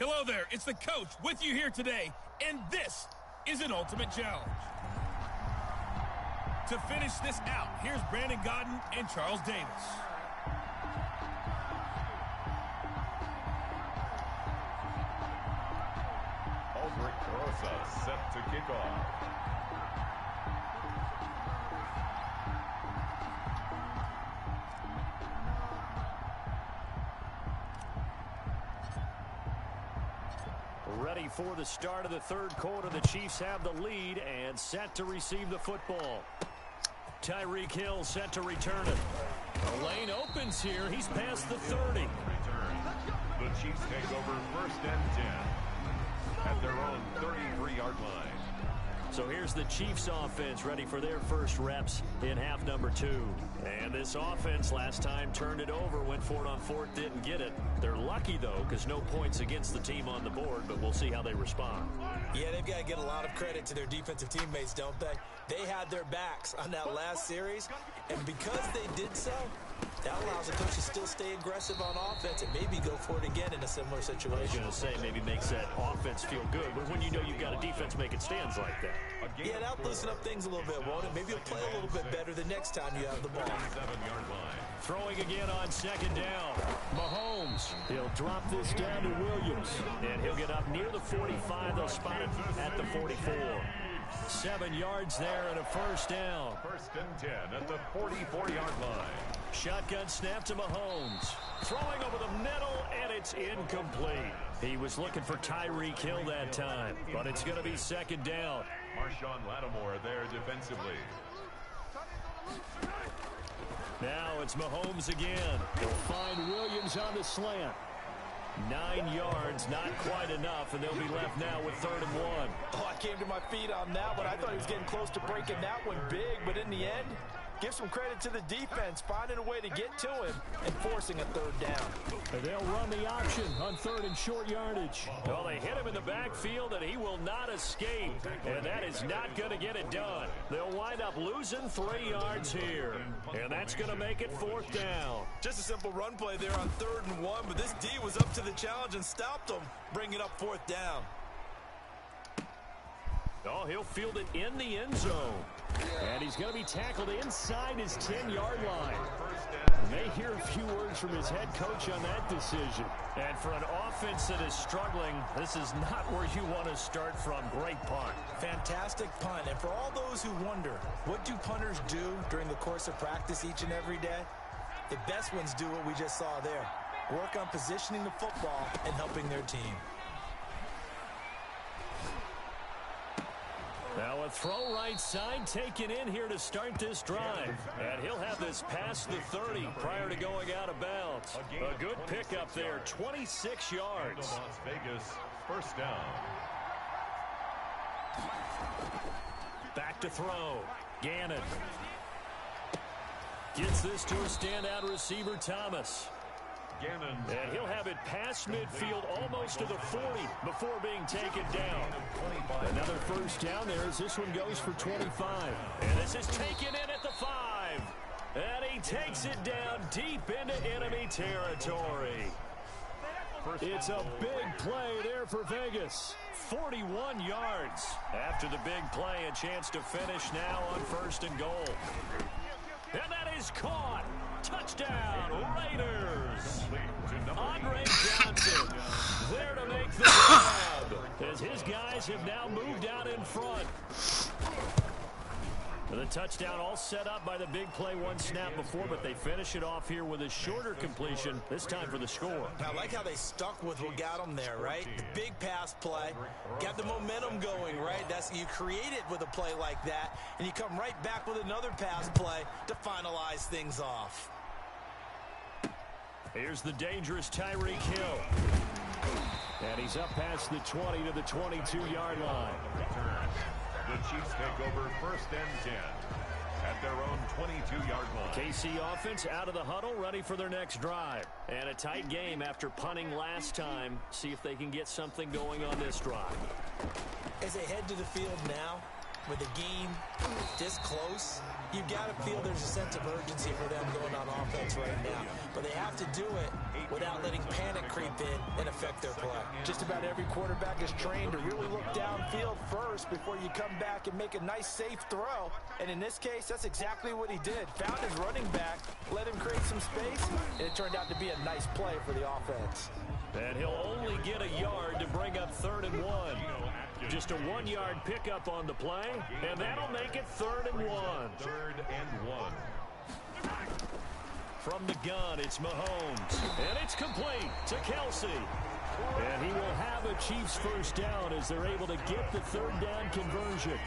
Hello there, it's the coach with you here today, and this is an ultimate challenge. To finish this out, here's Brandon Godden and Charles Davis. Aldrich Carosa set to kick off. Ready for the start of the third quarter. The Chiefs have the lead and set to receive the football. Tyreek Hill set to return it. The lane opens here. He's past the 30. The Chiefs take over 1st and 10 at their own 33-yard line. So here's the Chiefs offense ready for their first reps in half number 2. And this offense last time turned it over, went for it on 4th, didn't get it. They're lucky, though, because no points against the team on the board, but we'll see how they respond. Yeah, they've got to get a lot of credit to their defensive teammates, don't they? They had their backs on that last series, and because they did so, that allows the coach to still stay aggressive on offense and maybe go for it again in a similar situation. I was going to say maybe makes that offense feel good, but when you know you've got a defense making stands like that. Yeah, that'll loosen up things a little bit, won't it? Maybe you'll play a little bit better the next time you have the ball. 7-yard line. Throwing again on 2nd down. Mahomes, he'll drop this down to Williams, and he'll get up near the 45. They'll spot it at the 44. 7 yards there and a 1st down. 1st and 10 at the 44-yard line. Shotgun snap to Mahomes. Throwing over the middle, and it's incomplete. He was looking for Tyreek Hill that time, but it's going to be 2nd down. Marshawn Lattimore there defensively. Now it's Mahomes again. He'll find Williams on the slant. 9 yards, not quite enough, and they'll be left now with 3rd and 1. Oh, I came to my feet on that one. I thought he was getting close to breaking that one big, but in the end, give some credit to the defense, finding a way to get to him and forcing a 3rd down. And they'll run the option on 3rd and short yardage. Well, they hit him in the backfield, and he will not escape. And that is not going to get it done. They'll wind up losing 3 yards here. And that's going to make it 4th down. Just a simple run play there on 3rd and 1, but this D was up to the challenge and stopped them, bringing up 4th down. Oh, he'll field it in the end zone. And he's going to be tackled inside his 10-yard line. May hear a few words from his head coach on that decision. And for an offense that is struggling, this is not where you want to start from. Great punt. Fantastic punt. And for all those who wonder, what do punters do during the course of practice each and every day? The best ones do what we just saw there. Work on positioning the football and helping their team. Now a throw right side taken in here to start this drive. And he'll have this past the 30 prior to going out of bounds. A good pickup there, 26 yards. Las Vegas, 1st down. Back to throw. Gannon. Gets this to a standout receiver, Thomas. Gannon. And he'll have it past midfield almost to the 40 before being taken down. Another 1st down there as this one goes for 25. And this is taken in at the 5. And he takes it down deep into enemy territory. It's a big play there for Vegas. 41 yards. After the big play, a chance to finish now on 1st and goal. And that is caught. Touchdown, Raiders. Andre Johnson there to make the grab as his guys have now moved out in front. The touchdown all set up by the big play, 1 snap before, but they finish it off here with a shorter completion, this time for the score. I like how they stuck with what got them there, right? The big pass play, got the momentum going, right? You create it with a play like that, and you come right back with another pass play to finalize things off. Here's the dangerous Tyreek Hill. And he's up past the 20 to the 22-yard line. The Chiefs take over 1st and 10 at their own 22-yard line. KC offense out of the huddle, ready for their next drive. And a tight game after punting last time. See if they can get something going on this drive. As they head to the field now, with the game this close, you've got to feel there's a sense of urgency for them going on offense right now. But they have to do it without letting panic creep in and affect their play. Just about every quarterback is trained to really look downfield first before you come back and make a nice, safe throw. And in this case, that's exactly what he did. Found his running back, let him create some space, and it turned out to be a nice play for the offense. And he'll only get a yard to bring up 3rd and 1. Just a 1-yard pickup on the play, and that'll make it 3rd and 1. 3rd and 1. From the gun, it's Mahomes, and it's complete to Kelsey. And he will have a Chiefs first down as they're able to get the 3rd down conversion.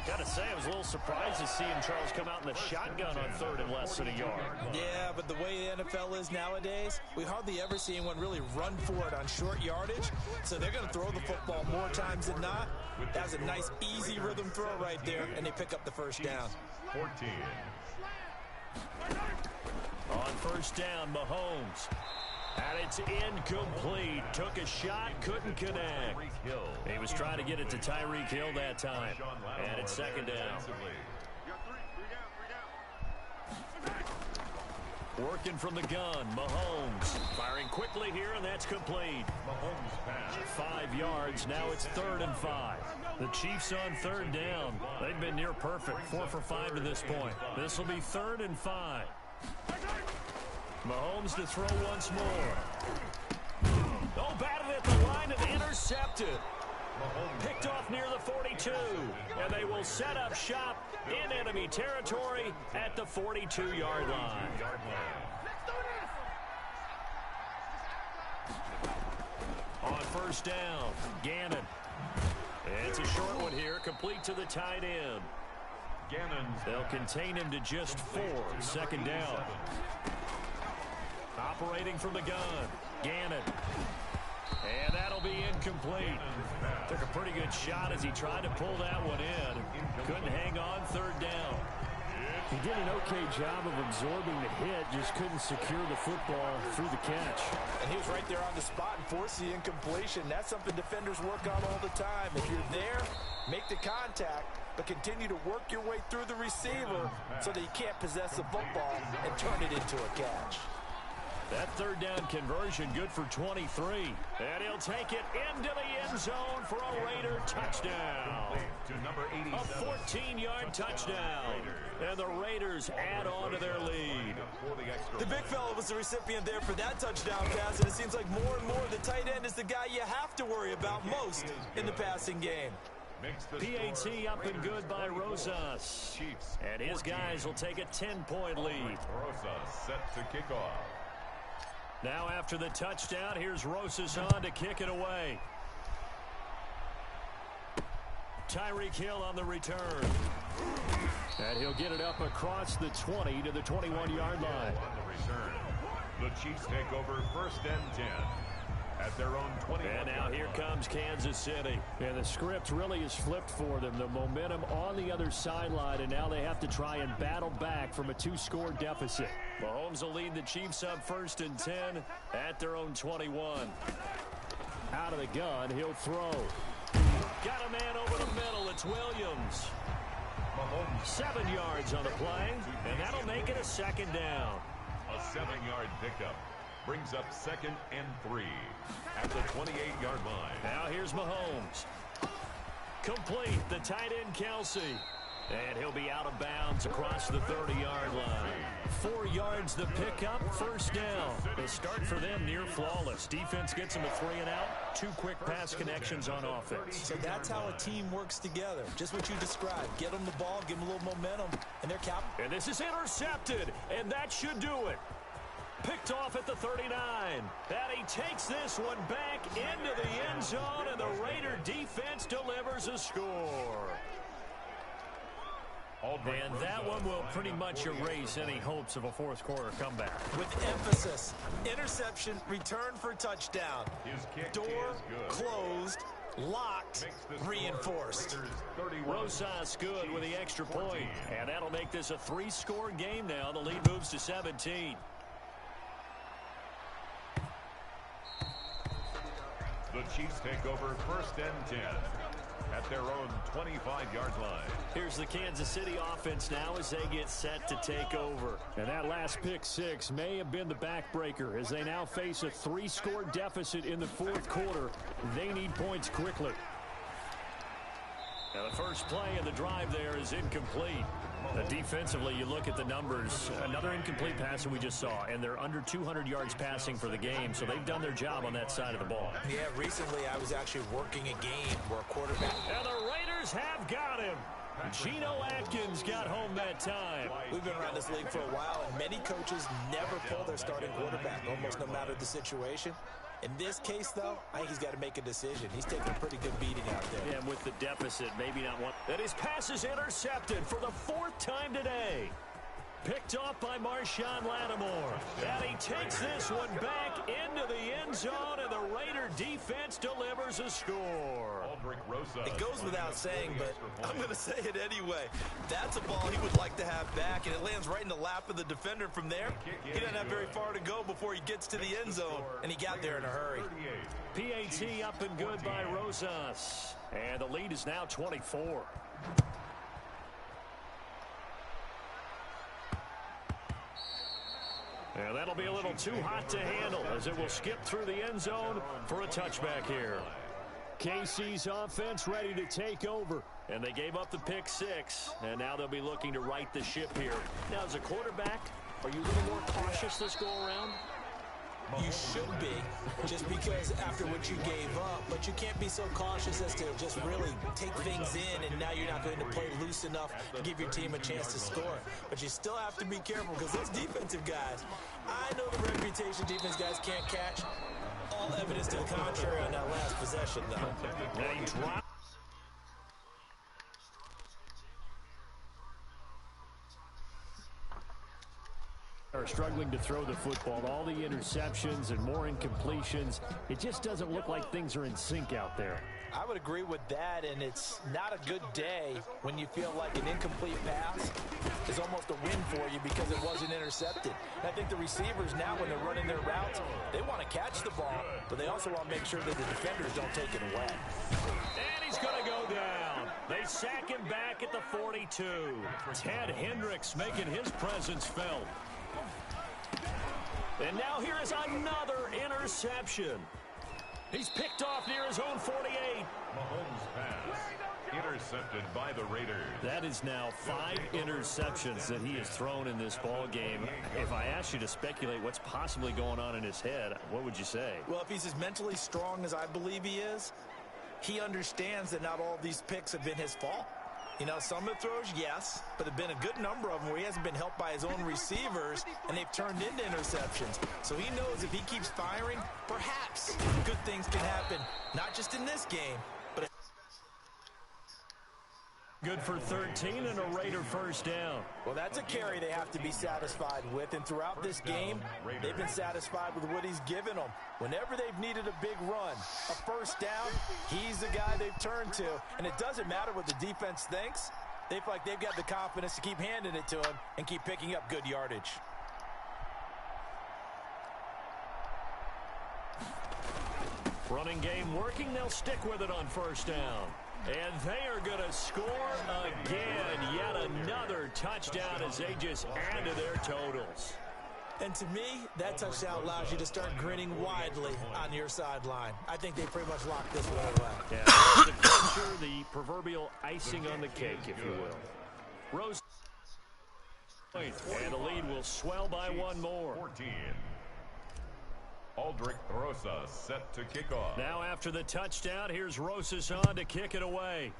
Got to say, I was a little surprised to see him, Charles, come out in the shotgun on 3rd and less than a yard. Yeah, but the way the NFL is nowadays, we hardly ever see anyone really run for it on short yardage. So they're going to throw the football more times than not. That's a nice, easy rhythm throw right there, and they pick up the first down. 14. On first down, Mahomes. And it's incomplete. Took a shot, couldn't connect. He was trying to get it to Tyreek Hill that time. And it's 2nd down. Working from the gun, Mahomes. Firing quickly here, and that's complete. Mahomes pass. 5 yards, now it's 3rd and 5. The Chiefs on 3rd down. They've been near perfect, 4 for 5 to this point. This will be 3rd and 5. Mahomes to throw once more. Oh, batted at the line and intercepted. Picked off near the 42. And they will set up shop in enemy territory at the 42-yard line. On first down, Gannon. It's a short one here, complete to the tight end. They'll contain him to just 4, 2nd down. Operating from the gun, Gannon. And that'll be incomplete. Took a pretty good shot as he tried to pull that one in. Couldn't hang on, 3rd down. He did an okay job of absorbing the hit, just couldn't secure the football through the catch. And he was right there on the spot and forced the incompletion. That's something defenders work on all the time. If you're there, make the contact, but continue to work your way through the receiver so that you can't possess the football and turn it into a catch. That 3rd down conversion good for 23. And he'll take it into the end zone for a Raider touchdown. A 14-yard touchdown. And the Raiders add on to their lead. The big fella was the recipient there for that touchdown pass, and it seems like more and more the tight end is the guy you have to worry about most in the passing game. PAT up and good by Rosas. And his guys will take a 10-point lead. Rosas set to kick off. Now after the touchdown, here's Rosas on to kick it away. Tyreek Hill on the return. And he'll get it up across the 20 to the 21-yard line. On the return, the Chiefs take over 1st and 10 at their own 20. And now here comes Kansas City. And the script really is flipped for them. The momentum on the other sideline, and now they have to try and battle back from a 2-score deficit. Mahomes will lead the Chiefs up 1st and 10 at their own 21. Out of the gun, he'll throw. Got a man over the middle. It's Williams. Mahomes 7 yards on the play, and that'll make it a 2nd down. a 7-yard pickup. Brings up 2nd and 3 at the 28-yard line. Now here's Mahomes. Complete, the tight end Kelsey. And he'll be out of bounds across the 30-yard line. 4 yards the pickup, 1st down. The start for them near flawless. Defense gets them a 3 and out. 2 quick pass connections on offense. So that's how a team works together. Just what you described. Get them the ball, give them a little momentum, and they're capping. And this is intercepted, and that should do it. Picked off at the 39. And he takes this one back into the end zone, and the Raider defense delivers a score. And that one will pretty much erase any hopes of a fourth-quarter comeback. With emphasis, interception, return for touchdown. Door closed, locked, reinforced. Rosas good with the extra point. And that'll make this a 3-score game now. The lead moves to 17. The Chiefs take over 1st and 10 at at their own 25-yard line. Here's the Kansas City offense now as they get set to take over. And that last pick six may have been the backbreaker as they now face a 3-score deficit in the fourth quarter. They need points quickly. Now the first play of the drive there is incomplete. Defensively, you look at the numbers. Another incomplete pass that we just saw, and they're under 200 yards passing for the game, so they've done their job on that side of the ball. Yeah, recently I was actually working a game where a quarterback... And the Raiders have got him. Geno Atkins got home that time. We've been around this league for a while, and many coaches never pull their starting quarterback, almost no matter the situation. In this case, though, I think he's got to make a decision. He's taking a pretty good beating out there. Yeah, and with the deficit, maybe not one. And his pass is intercepted for the 4th time today. Picked off by Marshawn Lattimore. And he takes this one back into the end zone, and the Raider defense delivers a score. It goes without saying, but I'm going to say it anyway. That's a ball he would like to have back, and it lands right in the lap of the defender from there. He doesn't have very far to go before he gets to the end zone, and he got there in a hurry. PAT up and good by Rosas. And the lead is now 24. And that'll be a little too hot to handle as it will skip through the end zone for a touchback here. KC's offense ready to take over. And they gave up the pick six. And now they'll be looking to right the ship here. Now, as a quarterback, are you a little more cautious this go around? You should be, just because after what you gave up, but you can't be so cautious as to just really take things in, and now you're not going to play loose enough to give your team a chance to score. But you still have to be careful because those defensive guys, I know the reputation defense guys can't catch. All evidence to the contrary on that last possession, though. Now he dropped. Are struggling to throw the football. All the interceptions and more incompletions. It just doesn't look like things are in sync out there. I would agree with that, and it's not a good day when you feel like an incomplete pass is almost a win for you because it wasn't intercepted. And I think the receivers now, when they're running their routes, they want to catch the ball, but they also want to make sure that the defenders don't take it away. And he's going to go down. They sack him back at the 42. Ted Hendricks making his presence felt. And now here is another interception. He's picked off near his own 48. Mahomes pass intercepted by the Raiders. That is now 5 interceptions that he has thrown in this ball game. If I asked you to speculate what's possibly going on in his head, what would you say? Well, if he's as mentally strong as I believe he is, he understands that not all of these picks have been his fault. You know, some of the throws, yes, but there have been a good number of them where he hasn't been helped by his own receivers, and they've turned into interceptions. So he knows if he keeps firing, perhaps good things can happen, not just in this game, but... Good for 13 and a Raider first down. Well, that's a carry they have to be satisfied with, and throughout this game, they've been satisfied with what he's given them. Whenever they've needed a big run, a first down, he's the guy they've turned to. And it doesn't matter what the defense thinks. They feel like they've got the confidence to keep handing it to him and keep picking up good yardage. Running game working, they'll stick with it on first down. And they are going to score again. Yet another touchdown as they just add to their totals. And to me, that touchdown allows you to start grinning widely on your sideline. I think they pretty much locked this one away. Yeah, the culture, the proverbial icing on the cake, if you will. Rose. And the lead will swell by one more. 14. Aldrich Rosas set to kick off. Now after the touchdown, here's Rosas on to kick it away.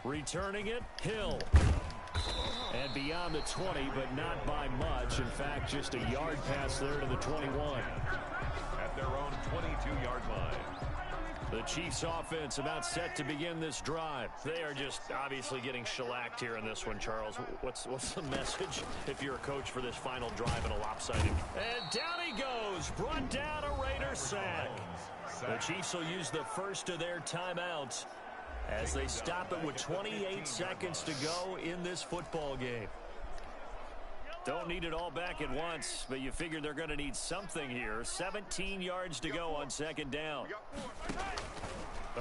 Returning it, Hill. And beyond the 20, but not by much. In fact, just a yard pass there to the 21. At their own 22-yard line. The Chiefs offense about set to begin this drive. They are just obviously getting shellacked here in this one, Charles. What's the message if you're a coach for this final drive in a lopsided? And down he goes. Brought down a Raider sack. The Chiefs will use the first of their timeouts as they stop it with 28 seconds to go in this football game. Don't need it all back at once, but you figure they're going to need something here. 17 yards to go on second down.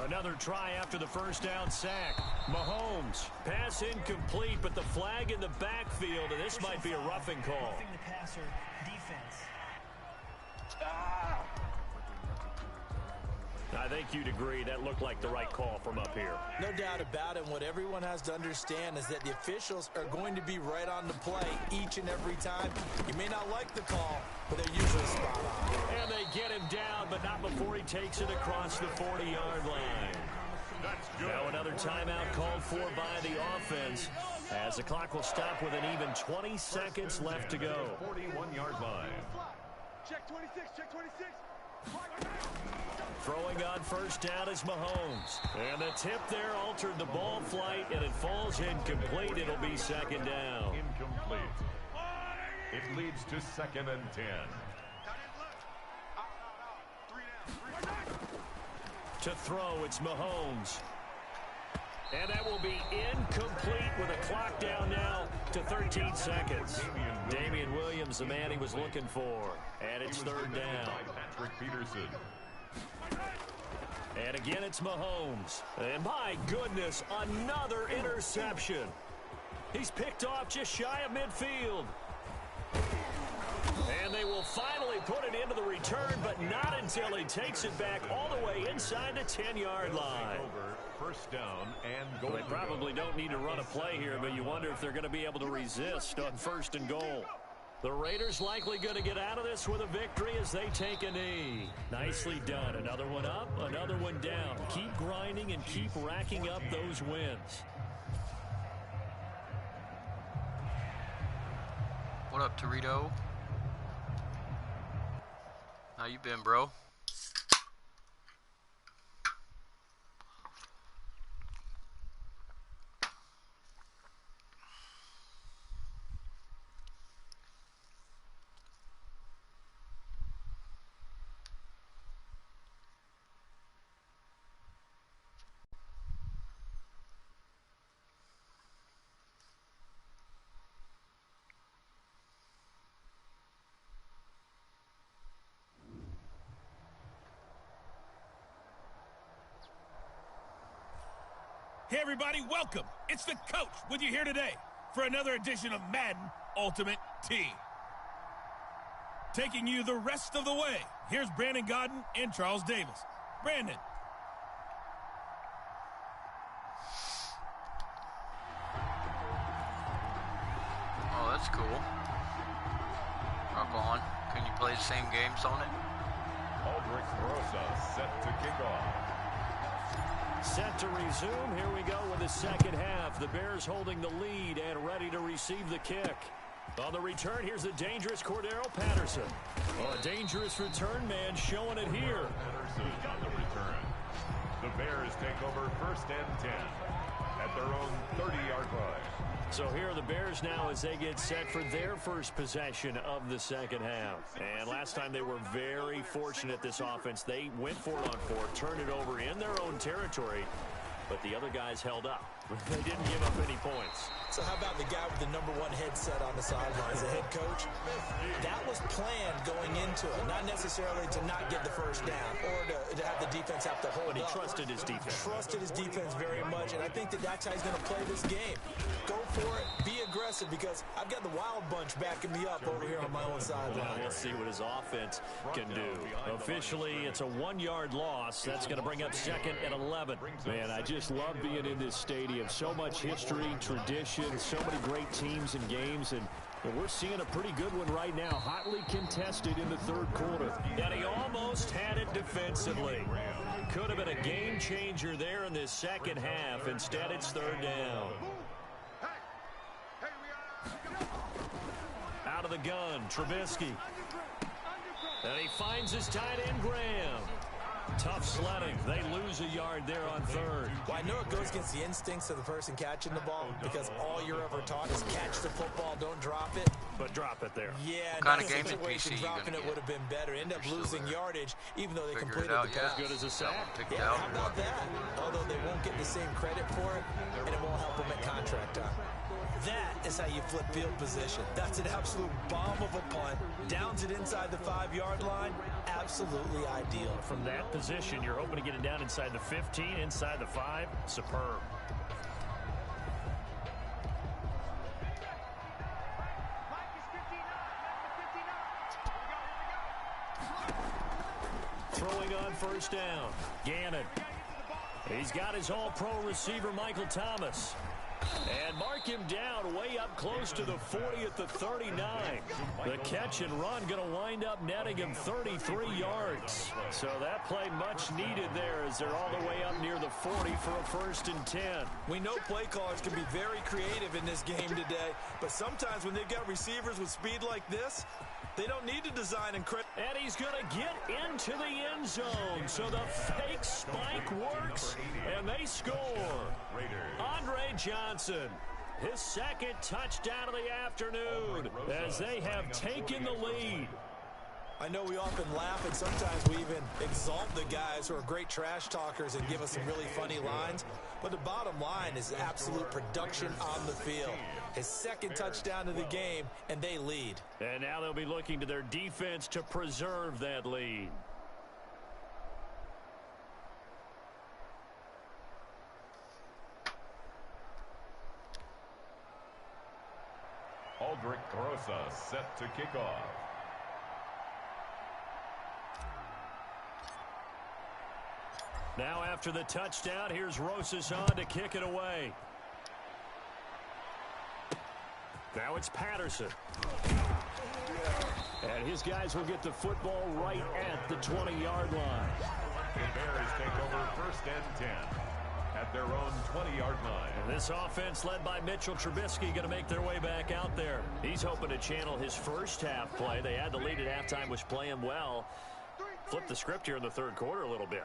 Another try after the first down sack. Mahomes, pass incomplete, but the flag in the backfield, and this might be a roughing call. The passer defense. I think you'd agree that looked like the right call from up here. No doubt about it. What everyone has to understand is that the officials are going to be right on the play each and every time. You may not like the call, but they're usually spot on. And they get him down, but not before he takes it across the 40-yard line. That's good. Now another timeout called for by the offense, as the clock will stop with an even 20 seconds left to go. 41-yard line. Check 26, check 26. Throwing on first down is Mahomes. And the tip there altered the ball flight, and it falls incomplete. It'll be second down. Incomplete. It leads to 2nd and 10. To throw, it's Mahomes. And that will be incomplete with a clock down now to 13 seconds. Damian Williams, the man he was looking for. And it's third down. Patrick Peterson. And again, it's Mahomes. And my goodness, another interception. He's picked off just shy of midfield. And they will finally put it into the return, but not until he takes it back all the way inside the 10-yard line. First down and goal. They probably don't need to run a play here, but you wonder if they're going to be able to resist on first and goal. The Raiders likely going to get out of this with a victory as they take a knee. Nicely done. Another one up, another one down. Keep grinding and keep racking up those wins. What up, Torito? How you been, bro? Hey, everybody, welcome. It's the coach with you here today for another edition of Madden Ultimate Team. Taking you the rest of the way, here's Brandon Godden and Charles Davis. Brandon. Oh, that's cool. Rock on. Can you play the same games on it? Aldrich Rosa set to kick off. Set to resume. Here we go with the second half. The Bears holding the lead and ready to receive the kick. On the return, here's the dangerous Cordero Patterson. Oh, a dangerous return man showing it here. Patterson on the return. The Bears take over first and 10 at their own 30-yard line. So here are the Bears now as they get set for their first possession of the second half. And last time they were very fortunate, this offense. They went for it on fourth, turned it over in their own territory, but the other guys held up. They didn't give up any points. So how about the guy with the #1 headset on the sideline as a head coach? That was planned going into it, not necessarily to not get the first down or to have the defense have to hold But he up. trusted his defense. Trusted his defense very much, and I think that that's how he's going to play this game. Go for it, be aggressive, because I've got the wild bunch backing me up over here on my own sideline. We'll see what his offense can do. Officially, it's a 1-yard loss. That's going to bring up 2nd and 11. Man, I just love being in this stadium. So much history, tradition, so many great teams and games, and we're seeing a pretty good one right now, hotly contested in the third quarter. And he almost had it defensively. Could have been a game changer there in this second half. Instead, it's third down. Out of the gun, Trubisky. And he finds his tight end, Graham. Tough sledding. They lose a yard there on third. Well, I know it goes against the instincts of the person catching the ball, because all you're ever taught is catch the football, don't drop it. But drop it there. Yeah, What kind in of that gaming situation, PC you dropping gonna it would have been better. End up losing yardage, even though they Figure completed it out, the yeah. pass. As good as a sack. Take it Yeah, out. how about that? Although they won't get the same credit for it, and it won't help them at contract time. That is how you flip field position. That's an absolute bomb of a punt. Downs it inside the 5-yard line. Absolutely ideal. From that position, you're hoping to get it down inside the 15, inside the 5. Superb. Throwing on first down. Gannon. He's got his all-pro receiver, Michael Thomas. And mark him down way up close to the 40 at the 39. The catch and run going to wind up netting him 33 yards. So that play much needed there as they're all the way up near the 40 for a 1st and 10. We know play callers can be very creative in this game today, but sometimes when they've got receivers with speed like this, they don't need to design and he's going to get into the end zone. So the fake spike works, and they score. Andre Johnson, his 2nd touchdown of the afternoon, as they have taken the lead. I know we often laugh, and sometimes we even exalt the guys who are great trash talkers and give us some really funny lines. But the bottom line is absolute production on the field. His 2nd touchdown of the game, and they lead. And now they'll be looking to their defense to preserve that lead. Aldrich Grossa set to kick off. Now after the touchdown, here's Rosas on to kick it away. Now it's Patterson. And his guys will get the football right at the 20-yard line. The Bears take over 1st and 10 at their own 20-yard line. And this offense led by Mitchell Trubisky going to make their way back out there. He's hoping to channel his first half play. They had the lead at halftime, was playing well. Flip the script here in the 3rd quarter a little bit.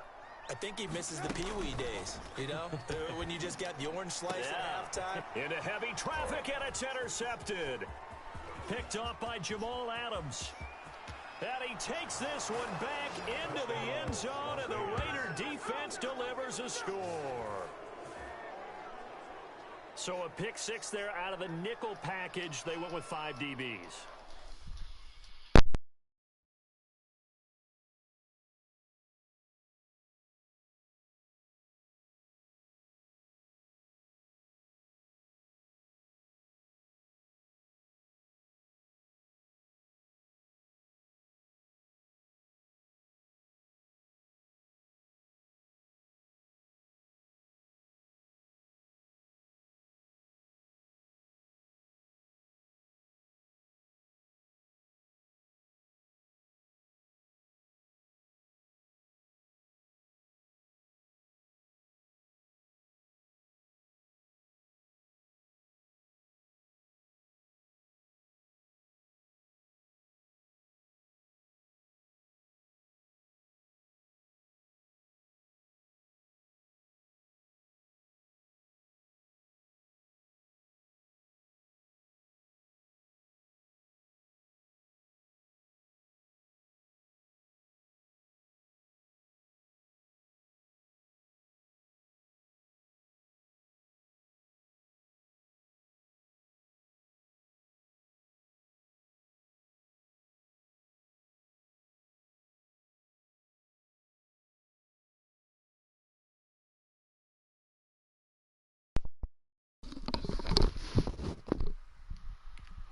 I think he misses the Pee-wee days, you know, when you just got the orange slice at halftime. Into heavy traffic, and it's intercepted. Picked off by Jamal Adams. And he takes this one back into the end zone, and the Raider defense delivers a score. So a pick 6 there out of the nickel package. They went with 5 DBs.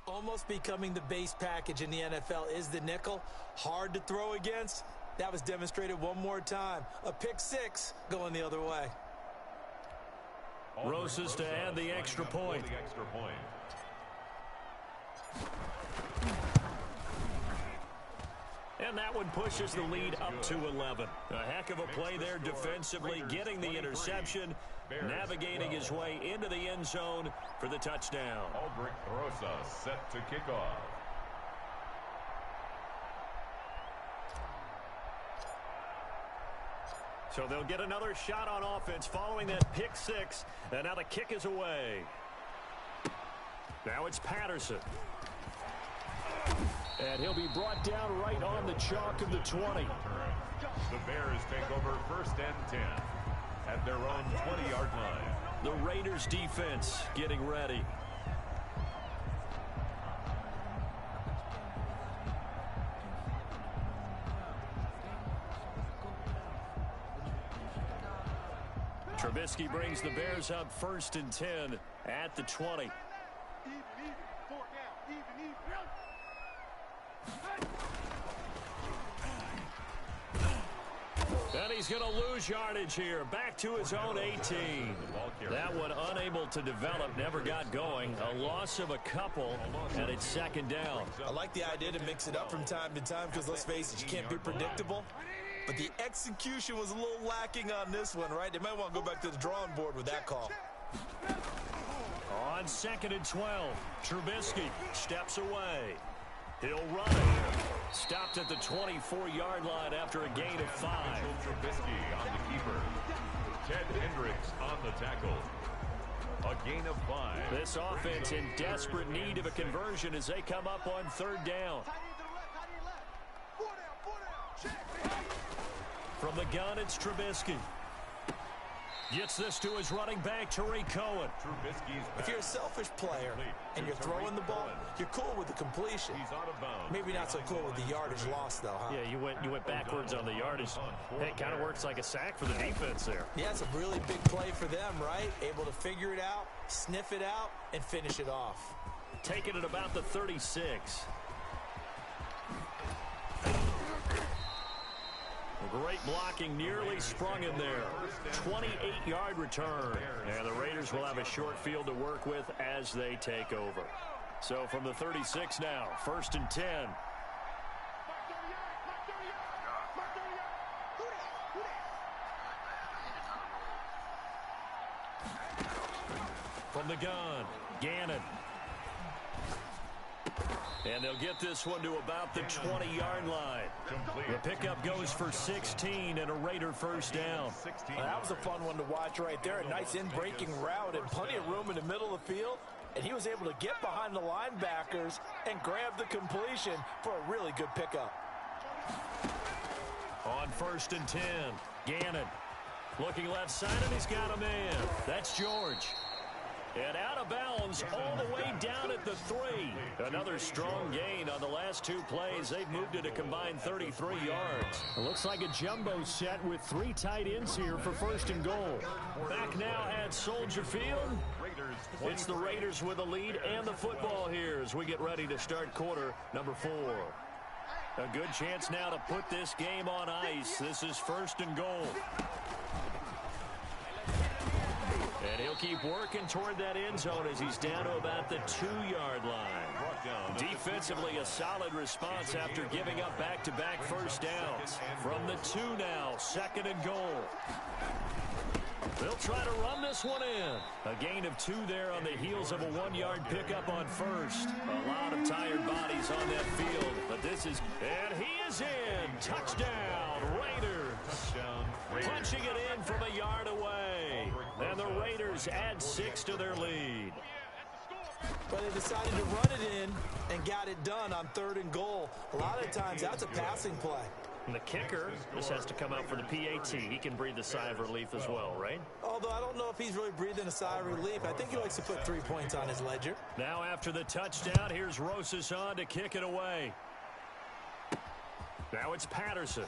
Almost becoming the base package in the NFL is the nickel. Hard to throw against. That was demonstrated one more time. A pick 6 going the other way. Rosas to add the extra point. And that one pushes the lead up to 11. A heck of a play there defensively, getting the interception, navigating his way into the end zone for the touchdown. Aldrich Grossa set to kick off. So they'll get another shot on offense following that pick 6. And now the kick is away. Now it's Patterson. And he'll be brought down right on the chalk of the 20. The Bears take over 1st and 10 at their own 20-yard line. The Raiders defense getting ready. Trubisky brings the Bears up 1st and 10 at the 20. And he's going to lose yardage here. Back to his own 18. That one unable to develop, never got going. A loss of a couple, and it's 2nd down. I like the idea to mix it up from time to time because, let's face it, you can't be predictable. But the execution was a little lacking on this one, right? They might want to go back to the drawing board with that call. On 2nd and 12, Trubisky steps away. He'll run it. Stopped at the 24-yard line after a gain of 5. Trubisky on the keeper. Ted Hendricks on the tackle. A gain of 5. This offense in desperate need of a conversion as they come up on 3rd down. From the gun, it's Trubisky. Gets this to his running back, Tariq Cohen. If you're a selfish player and you're throwing the ball, you're cool with the completion. Maybe not so cool with the yardage loss, though, huh? Yeah, you went backwards on the yardage. Hey, it kind of works like a sack for the defense there. Yeah, it's a really big play for them, right? Able to figure it out, sniff it out, and finish it off. Taking it about the 36. Great blocking, nearly sprung in there. 28-yard return. And the Raiders will have a short field to work with as they take over. So from the 36 now, 1st and 10. From the gun, Gannon. And they'll get this one to about the 20-yard line. The pickup goes for 16 and a Raider 1st down. Well, that was a fun one to watch right there. A nice in-breaking route and plenty of room in the middle of the field. And he was able to get behind the linebackers and grab the completion for a really good pickup. On 1st and 10, Gannon looking left side, and he's got a man. That's George. And out of bounds all the way down at the 3. Another strong gain on the last 2 plays. They've moved it a combined 33 yards. It looks like a jumbo set with 3 tight ends here for 1st and goal. Back now at Soldier Field. It's the Raiders with the lead and the football here as we get ready to start quarter number 4. A good chance now to put this game on ice. This is 1st and goal. And he'll keep working toward that end zone as he's down to about the 2-yard line. Defensively, a solid response after giving up back-to-back 1st downs. From the 2 now, 2nd and goal. They'll try to run this one in. A gain of 2 there on the heels of a 1-yard pickup on 1st. A lot of tired bodies on that field, but this is... And he is in. Touchdown, Raiders. Punching it in from a yard away. And the Raiders add 6 to their lead. But they decided to run it in and got it done on 3rd and goal. A lot of times that's a passing play. And the kicker just has to come out for the PAT. He can breathe a sigh of relief as well, right? Although I don't know if he's really breathing a sigh of relief. I think he likes to put 3 points on his ledger. Now after the touchdown, here's Rosas on to kick it away. Now it's Patterson.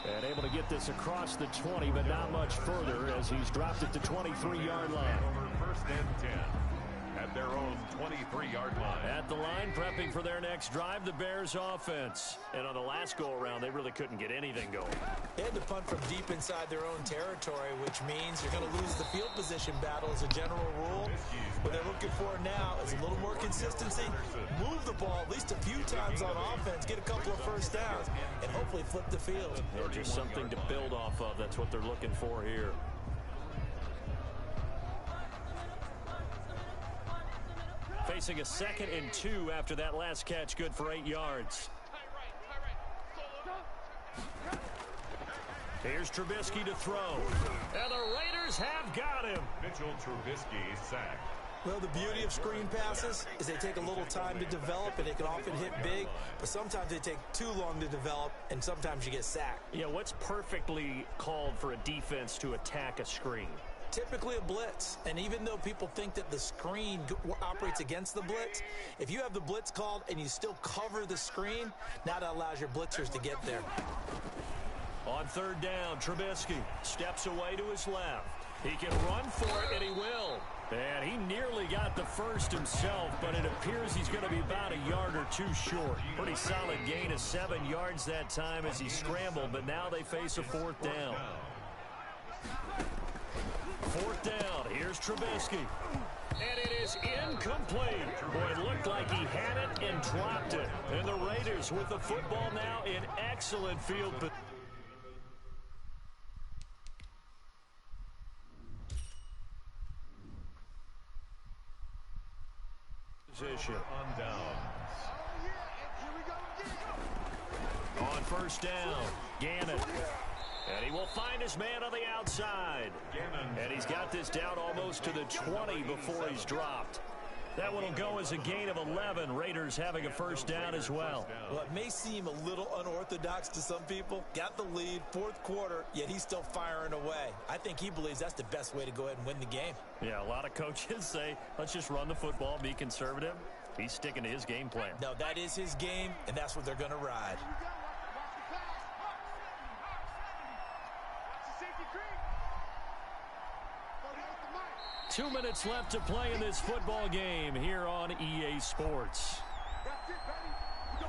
And able to get this across the 20, but not much further as he's dropped it to 23-yard line. Over 1st and 10 at their own 23-yard line. At the line, prepping for their next drive, the Bears offense. And on the last go-around, they really couldn't get anything going. They had to punt from deep inside their own territory, which means you're going to lose the field position battle as a general rule. What they're looking for now is a little more consistency, move the ball at least a few times on offense, get a couple of 1st downs, and hopefully flip the field. Yeah, just something to build off of. That's what they're looking for here. Facing a 2nd and 2 after that last catch, good for 8 yards. Here's Trubisky to throw. And the Raiders have got him. Mitchell Trubisky sacked. Well, the beauty of screen passes is they take a little time to develop, and they can often hit big, but sometimes they take too long to develop, and sometimes you get sacked. Yeah, what's perfectly called for a defense to attack a screen? Typically a blitz, and even though people think that the screen operates against the blitz, if you have the blitz called and you still cover the screen, now that allows your blitzers to get there. On third down, Trubisky steps away to his left. He can run for it, and he will. And he nearly got the first himself, but it appears he's going to be about a yard or two short. Pretty solid gain of 7 yards that time as he scrambled, but now they face a fourth down. Fourth down, here's Trubisky. And it is incomplete. Boy, it looked like he had it and dropped it. And the Raiders with the football now in excellent field position. On downs. On first down, Gannon. And he will find his man on the outside. And he's got this down almost to the 20 before he's dropped. That one will go as a gain of 11. Raiders having a first down as well. Well, it may seem a little unorthodox to some people. Got the lead, fourth quarter, yet he's still firing away. I think he believes that's the best way to go ahead and win the game. Yeah, a lot of coaches say, let's just run the football, be conservative. He's sticking to his game plan. No, that is his game, and that's what they're going to ride. 2 minutes left to play in this football game here on EA Sports. That's it, baby. Go.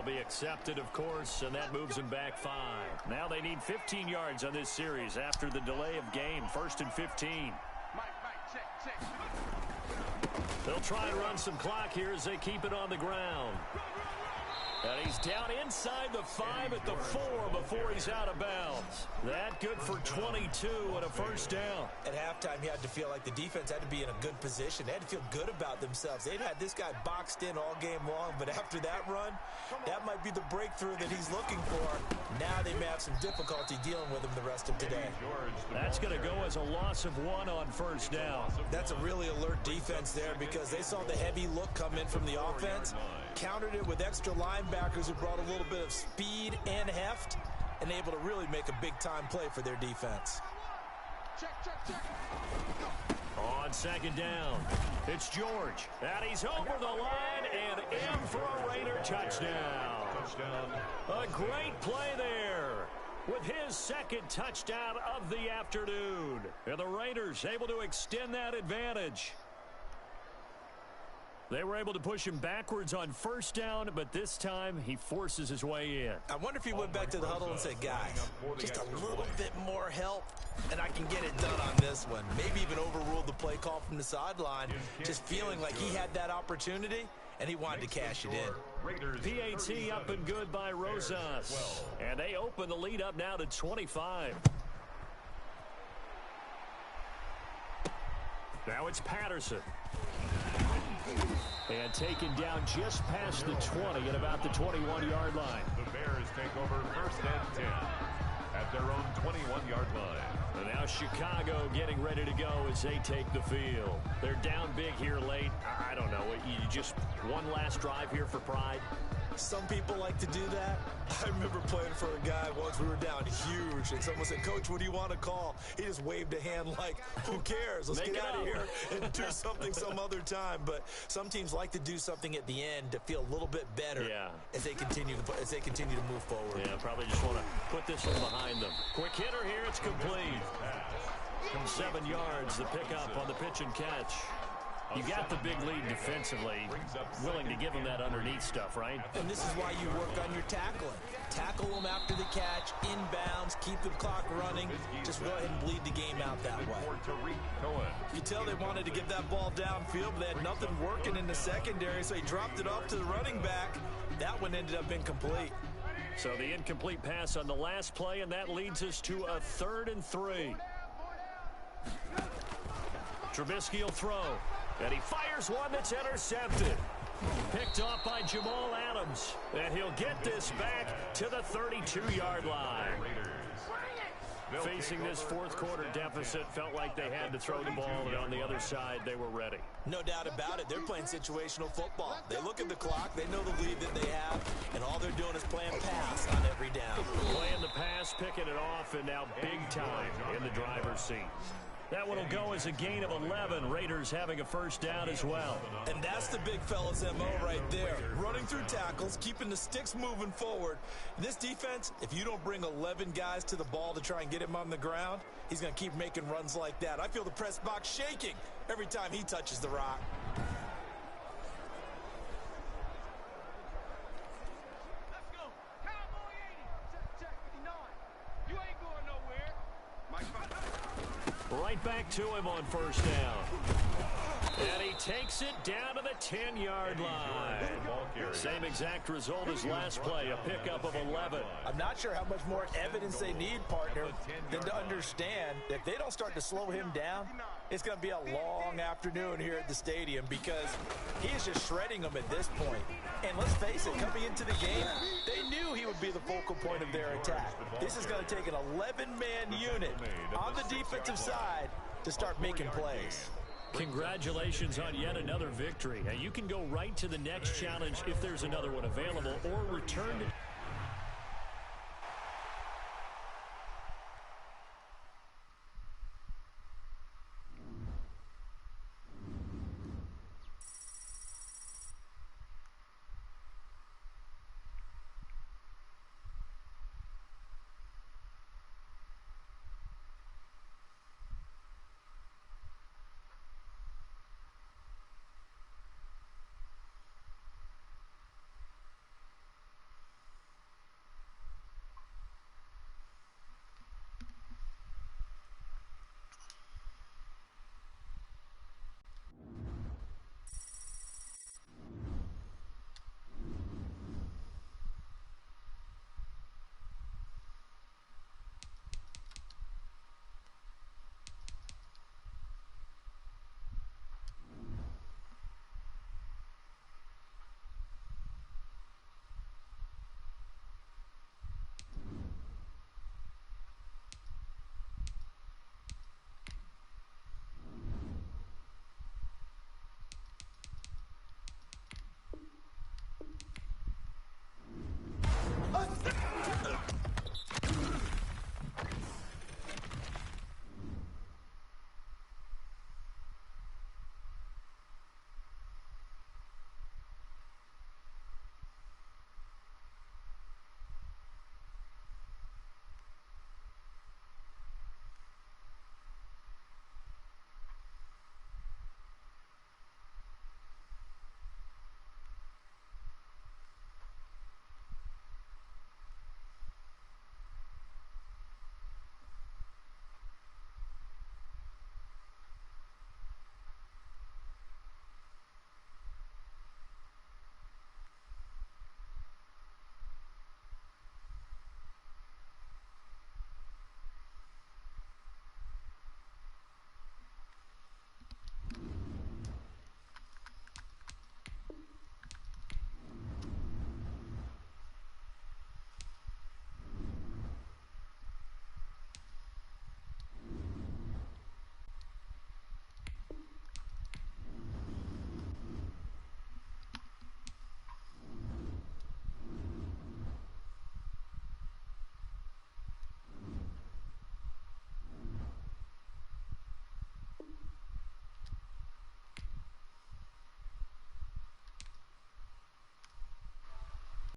Be accepted, of course, and that moves them back 5. Now they need 15 yards on this series after the delay of game. 1st and 15. Check. They'll try and run some clock here as they keep it on the ground. And he's down inside the 5 at the 4 before he's out of bounds. That good for 22 and a first down. At halftime, you had to feel like the defense had to be in a good position. They had to feel good about themselves. They'd had this guy boxed in all game long, but after that run, that might be the breakthrough that he's looking for. Now they may have some difficulty dealing with him the rest of today. That's going to go as a loss of 1 on first down. That's a really alert defense there because they saw the heavy look come in from the offense, countered it with extra linebackers who brought a little bit of speed and heft, and able to really make a big-time play for their defense. Check. On second down, it's George. And he's over the line and in for a Raider touchdown. A great play there with his second touchdown of the afternoon. And the Raiders able to extend that advantage. They were able to push him backwards on first down, but this time he forces his way in. I wonder if he went back to the huddle and said, guys, just a little bit more help, and I can get it done on this one. Maybe even overruled the play call from the sideline, just feeling like he had that opportunity, and he wanted to cash it in. PAT up and good by Rosas. And they open the lead up now to 25. Now it's Patterson. And taken down just past the 20 at about the 21-yard line. The Bears take over 1st and 10 at their own 21-yard line. And now Chicago getting ready to go as they take the field. They're down big here late. I don't know. You just one last drive here for pride. Some people like to do that. I remember playing for a guy once. We were down huge, and someone said, Coach, what do you want to call? He just waved a hand like, who cares? Let's get out of here and do something some other time. But some teams like to do something at the end to feel a little bit better as they continue to move forward. Yeah, probably just want to put this one behind them. Quick hitter here. It's complete. 7 yards, the pickup on the pitch and catch. You got the big lead defensively, willing to give them that underneath stuff, right? And this is why you work on your tackling. Tackle them after the catch, inbounds, keep the clock running. Just go ahead and bleed the game out that way. You tell they wanted to get that ball downfield, but they had nothing working in the secondary, so he dropped it off to the running back. That one ended up incomplete. So the incomplete pass on the last play, and that leads us to a 3rd and 3. Trubisky will throw. And he fires one that's intercepted. Picked off by Jamal Adams. And he'll get this back to the 32-yard line. Facing this fourth quarter deficit, felt like they had to throw the ball, and on the other side, they were ready. No doubt about it. They're playing situational football. They look at the clock, they know the lead that they have, and all they're doing is playing pass on every down. Playing the pass, picking it off, and now big time in the driver's seat. That one will go as a gain of 11. Raiders having a first down as well. And that's the big fella's MO right there. Running through tackles, keeping the sticks moving forward. This defense, if you don't bring 11 guys to the ball to try and get him on the ground, he's going to keep making runs like that. I feel the press box shaking every time he touches the rock. Let's go. Cowboy 80. Check 59. You ain't going nowhere. Right back to him on first down. And he takes it down to the 10-yard line. Same exact result as last play, a pickup of 11. I'm not sure how much more evidence they need, partner, than to understand that if they don't start to slow him down, it's going to be a long afternoon here at the stadium because he is just shredding them at this point. And let's face it, coming into the game, they knew he would be the focal point of their attack. This is going to take an 11-man unit on the defensive side to start making plays. Congratulations on yet another victory. Now you can go right to the next challenge if there's another one available, or return to...